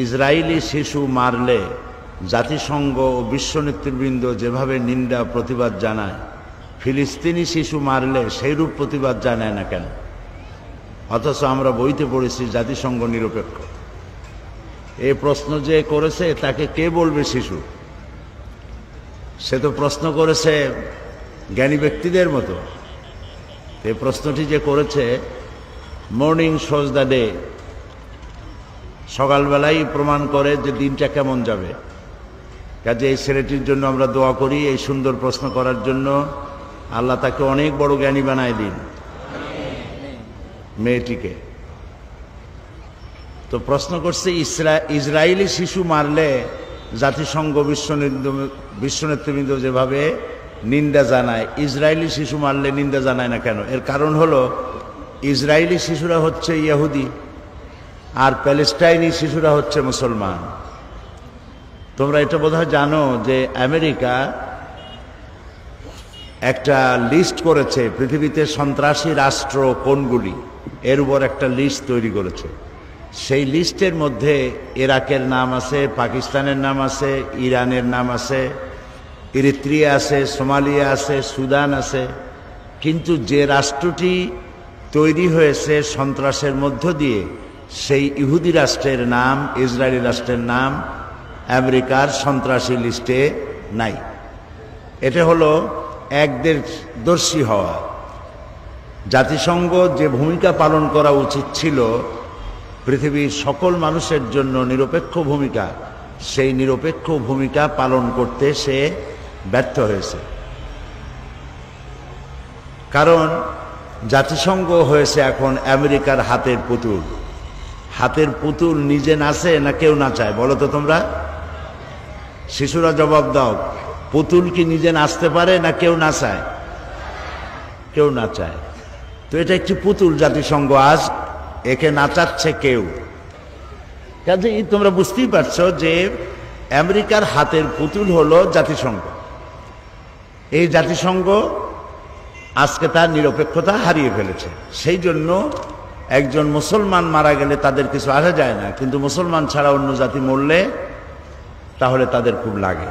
Israeli শিশু মারলে জাতিসংঘ ও বিশ্ব নেতৃবৃন্দ যেভাবে নিন্দা প্রতিবাদ জানায়, ফিলিস্তিনি শিশু মারলে সেইরূপ প্রতিবাদ জানায় না কেন? অথচ আমরা বইতে পড়েছি জাতিসংঘ নিরপেক্ষ। এই প্রশ্ন যে করেছে তাকে কে বলবে শিশু? সে তো প্রশ্ন করেছে জ্ঞানী ব্যক্তিদের মতো। এই প্রশ্নটি যে করেছে, মর্নিং শোজ দ্য ডে, সকালবেলাই প্রমাণ করে যে দিনটা কেমন যাবে। কাজে এই ছেলেটির জন্য আমরা দোয়া করি, এই সুন্দর প্রশ্ন করার জন্য। আল্লাহ তাকে অনেক বড় জ্ঞানী বানায় দিন, মেয়েটিকে। তো প্রশ্ন করছে, ইসরায়েলি শিশু মারলে জাতিসংঘ বিশ্ব নেতৃবৃন্দ যেভাবে নিন্দা জানায়, ইসরায়েলি শিশু মারলে নিন্দা জানায় না কেন? এর কারণ হলো, ইসরায়েলি শিশুরা হচ্ছে ইহুদি আর প্যালেস্টাইনি শিশুরা হচ্ছে মুসলমান। তোমরা এটা বোধহয় জানো যে আমেরিকা একটা লিস্ট করেছে পৃথিবীতে সন্ত্রাসী রাষ্ট্র কোনগুলি, এর উপর একটা লিস্ট তৈরি করেছে। সেই লিস্টের মধ্যে ইরাকের নাম আছে, পাকিস্তানের নাম আছে, ইরানের নাম আছে, ইরিত্রিয়া আছে, সোমালিয়া আছে, সুদান আছে। কিন্তু যে রাষ্ট্রটি তৈরি হয়েছে সন্ত্রাসের মধ্য দিয়ে, সেই ইহুদি রাষ্ট্রের নাম, ইসরায়েলি রাষ্ট্রের নাম আমেরিকার সন্ত্রাসী লিস্টে নাই। এটা হলো একদেশদর্শী হওয়া। জাতিসংঘ যে ভূমিকা পালন করা উচিত ছিল পৃথিবীর সকল মানুষের জন্য নিরপেক্ষ ভূমিকা, সেই নিরপেক্ষ ভূমিকা পালন করতে সে ব্যর্থ হয়েছে। কারণ জাতিসংঘ হয়েছে এখন আমেরিকার হাতের পুতুল। হাতের পুতুল নিজে নাচে না কেউ নাচায়? বলো তো তোমরা, শিশুরা জবাব দাও। পুতুল কি নিজে নাচতে পারে না কেউ নাচায়? কেউ নাচায়। তো এটা একটি পুতুল জাতিসংঘ, আজ একে নাচাচ্ছে কেউ। কাজেই তোমরা বুঝতেই পারছো যে আমেরিকার হাতের পুতুল হলো জাতিসংঘ। এই জাতিসংঘ আজকে তার নিরপেক্ষতা হারিয়ে ফেলেছে। সেই জন্য একজন মুসলমান মারা গেলে তাদের কিছু আসা যায় না, কিন্তু মুসলমান ছাড়া অন্য জাতি মরলে তাহলে তাদের খুব লাগে।